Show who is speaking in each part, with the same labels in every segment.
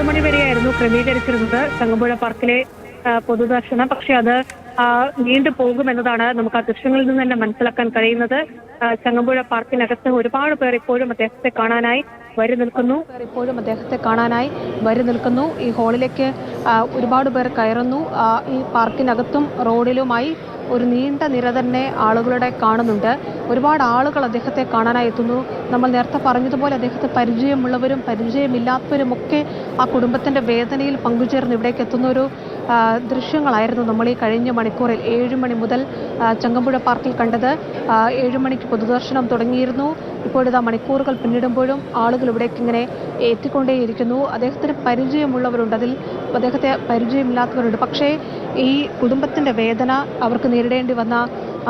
Speaker 1: മണി വരെയായിരുന്നു ക്രമീകരിച്ചിരുന്നത് ചങ്ങമ്പുഴ പാർക്കിലെ പൊതുദർശനം. പക്ഷെ അത് നീണ്ടു പോകുമെന്നതാണ് നമുക്ക് ആ ദൃശ്യങ്ങളിൽ നിന്ന് തന്നെ മനസ്സിലാക്കാൻ കഴിയുന്നത്. ചങ്ങമ്പുഴ പാർക്കിനകത്ത് ഒരുപാട് പേർ ഇപ്പോഴും അദ്ദേഹത്തെ കാണാനായി വരി നിൽക്കുന്നു. ഈ ഹാളിലേക്ക് ഒരുപാട് പേർ കയറുന്നു. ഈ പാർക്കിനകത്തും റോഡിലുമായി ഒരു നീണ്ട നിര തന്നെ ആളുകളുടെ കാണുന്നുണ്ട്. ഒരുപാട് ആളുകൾ അദ്ദേഹത്തെ കാണാനായി എത്തുന്നു. നമ്മൾ നേരത്തെ പറഞ്ഞതുപോലെ അദ്ദേഹത്തെ പരിചയമുള്ളവരും പരിചയമില്ലാത്തവരും ഒക്കെ ആ കുടുംബത്തിൻ്റെ വേദനയിൽ പങ്കുചേർന്ന് ഇവിടേക്ക് എത്തുന്ന ഒരു ദൃശ്യങ്ങളായിരുന്നു നമ്മൾ ഈ കഴിഞ്ഞ മണിക്കൂറിൽ 7 മണി മുതൽ ചങ്ങമ്പുഴ പാർക്കിൽ കണ്ടത്. 7 മണിക്ക് പൊതുദർശനം തുടങ്ങിയിരുന്നു. ഇപ്പോഴിതാ മണിക്കൂറുകൾ പിന്നിടുമ്പോഴും ആളുകൾ ഇവിടേക്ക് ഇങ്ങനെ എത്തിക്കൊണ്ടേയിരിക്കുന്നു. അദ്ദേഹത്തിന് പരിചയമുള്ളവരുണ്ട്, അതിൽ അദ്ദേഹത്തെ പരിചയമില്ലാത്തവരുണ്ട്. പക്ഷേ ഈ കുടുംബത്തിൻ്റെ വേദന, അവർക്ക് നേരിടേണ്ടി വന്ന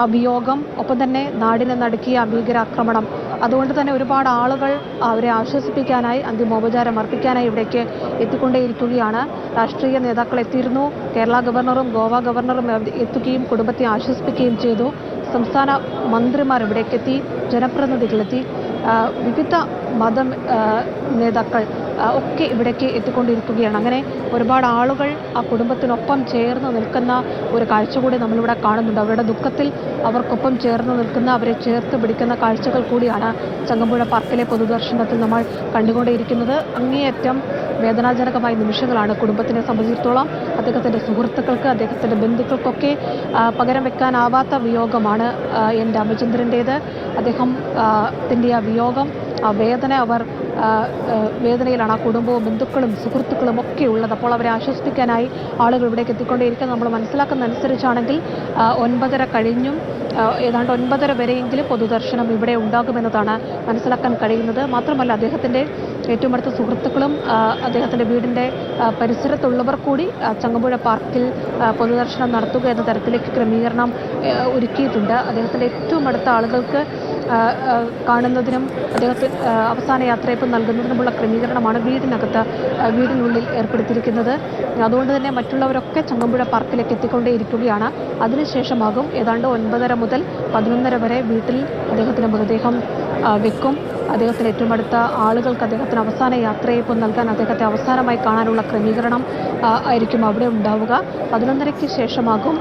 Speaker 1: ആ വിയോഗം, ഒപ്പം തന്നെ നാടിനെ നടുക്കിയ ഭീകരാക്രമണം, അതുകൊണ്ട് തന്നെ ഒരുപാട് ആളുകൾ അവരെ ആശ്വസിപ്പിക്കാനായി അന്തിമോപചാരം അർപ്പിക്കാനായി ഇവിടേക്ക് എത്തിക്കൊണ്ടേയിരിക്കുകയാണ്. രാഷ്ട്രീയ നേതാക്കൾ എത്തിയിരുന്നു. കേരള ഗവർണറും ഗോവ ഗവർണറും എത്തുകയും കുടുംബത്തെ ആശ്വസിപ്പിക്കുകയും ചെയ്തു. സംസ്ഥാന മന്ത്രിമാർ ഇവിടേക്കെത്തി, ജനപ്രതിനിധികളെത്തി, വിവിധ മത നേതാക്കൾ ഒക്കെ ഇവിടേക്ക് എത്തിക്കൊണ്ടിരിക്കുകയാണ്. അങ്ങനെ ഒരുപാട് ആളുകൾ ആ കുടുംബത്തിനൊപ്പം ചേർന്ന് നിൽക്കുന്ന ഒരു കാഴ്ച കൂടി നമ്മളിവിടെ കാണുന്നുണ്ട്. അവരുടെ ദുഃഖത്തിൽ അവർക്കൊപ്പം ചേർന്ന് നിൽക്കുന്ന, അവരെ ചേർത്ത് പിടിക്കുന്ന കാഴ്ചകൾ കൂടിയാണ് ചങ്ങമ്പുഴ പാർക്കിലെ പൊതുദർശനത്തിൽ നമ്മൾ കണ്ടുകൊണ്ടേയിരിക്കുന്നത്. അങ്ങേയറ്റം വേദനാജനകമായ നിമിഷങ്ങളാണ് കുടുംബത്തിനെ സംബന്ധിച്ചിടത്തോളം. അദ്ദേഹത്തിൻ്റെ സുഹൃത്തുക്കൾക്ക്, അദ്ദേഹത്തിൻ്റെ ബന്ധുക്കൾക്കൊക്കെ പകരം വെക്കാനാവാത്ത വിയോഗമാണ് എൻ രാമചന്ദ്രൻ്റേത്. അദ്ദേഹത്തിൻ്റെ ആ വിയോഗം, ആ വേദന, അവർ വേദനയിലാണ്. ആ കുടുംബവും ബന്ധുക്കളും സുഹൃത്തുക്കളും ഒക്കെ ഉള്ളത്. അപ്പോൾ അവരെ ആശ്വസിപ്പിക്കാനായി ആളുകൾ ഇവിടേക്ക് എത്തിക്കൊണ്ടേയിരിക്കുന്നത്. നമ്മൾ മനസ്സിലാക്കുന്ന അനുസരിച്ചാണെങ്കിൽ 9:30 കഴിഞ്ഞും ഏതാണ്ട് 9:30 വരെയെങ്കിലും പൊതുദർശനം ഇവിടെ ഉണ്ടാകുമെന്നതാണ് മനസ്സിലാക്കാൻ കഴിയുന്നത്. മാത്രമല്ല അദ്ദേഹത്തിൻ്റെ ഏറ്റവും അടുത്ത സുഹൃത്തുക്കളും അദ്ദേഹത്തിൻ്റെ വീടിൻ്റെ പരിസരത്തുള്ളവർ കൂടി ചങ്ങമ്പുഴ പാർക്കിൽ പൊതുദർശനം നടത്തുക എന്ന തരത്തിലേക്ക് ക്രമീകരണം ഒരുക്കിയിട്ടുണ്ട്. അദ്ദേഹത്തിൻ്റെ ഏറ്റവും അടുത്ത ആളുകൾക്ക് കാണുന്നതിനും അദ്ദേഹത്തിന് അവസാന യാത്രയപ്പ് നൽകുന്നതിനുമുള്ള ക്രമീകരണമാണ് വീടിനുള്ളിൽ ഏർപ്പെടുത്തിയിരിക്കുന്നത്. അതുകൊണ്ട് തന്നെ മറ്റുള്ളവരൊക്കെ ചങ്ങമ്പുഴ പാർക്കിലേക്ക് എത്തിക്കൊണ്ടേയിരിക്കുകയാണ്. അതിനുശേഷമാകും ഏതാണ്ട് 9:30 മുതൽ 11:30 വരെ വീട്ടിൽ അദ്ദേഹത്തിൻ്റെ മൃതദേഹം വെക്കും. അദ്ദേഹത്തിന് ഏറ്റവും അടുത്ത ആളുകൾക്ക് അദ്ദേഹത്തിന് അവസാന യാത്രയപ്പ് നൽകാൻ, അദ്ദേഹത്തെ അവസാനമായി കാണാനുള്ള ക്രമീകരണം ആയിരിക്കും അവിടെ ഉണ്ടാവുക. 11:30 ശേഷമാകും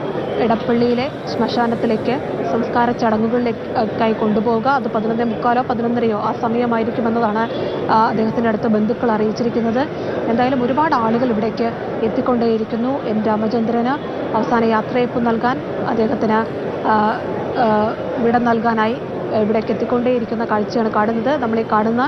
Speaker 1: ഇടപ്പള്ളിയിലെ ശ്മശാനത്തിലേക്ക് സംസ്കാര ചടങ്ങുകളിലേക്കായി കൊണ്ടുപോവുക. അത് 11:45 11:30 ആ സമയമായിരിക്കുമെന്നതാണ് അദ്ദേഹത്തിൻ്റെ അടുത്ത ബന്ധുക്കൾ അറിയിച്ചിരിക്കുന്നത്. എന്തായാലും ഒരുപാട് ആളുകൾ ഇവിടേക്ക് എത്തിക്കൊണ്ടേയിരിക്കുന്നു. എൻ രാമചന്ദ്രന് അവസാന യാത്രയപ്പ് നൽകാൻ, അദ്ദേഹത്തിന് വിട നൽകാനായി ഇവിടേക്ക് എത്തിക്കൊണ്ടേയിരിക്കുന്ന കാഴ്ചയാണ് കാണുന്നത്. നമ്മൾ ഈ കാണുന്ന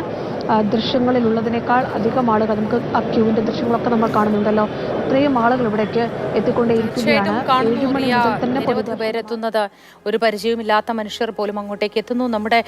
Speaker 1: ദൃശ്യങ്ങളിലുള്ളതിനേക്കാൾ അധികം ആളുകൾ, നമുക്ക് ആ ക്യൂവിൻ്റെ ദൃശ്യങ്ങളൊക്കെ നമ്മൾ കാണുന്നുണ്ടല്ലോ, അത്രയും ആളുകൾ ഇവിടേക്ക് എത്തിക്കൊണ്ടേയിരിക്കുകയാണ്.
Speaker 2: 7 മണി മുതൽ തന്നെ പേരെത്തുന്നത്, ഒരു പരിചയമില്ലാത്ത മനുഷ്യർ പോലും അങ്ങോട്ടേക്ക് എത്തുന്നു. നമ്മുടെ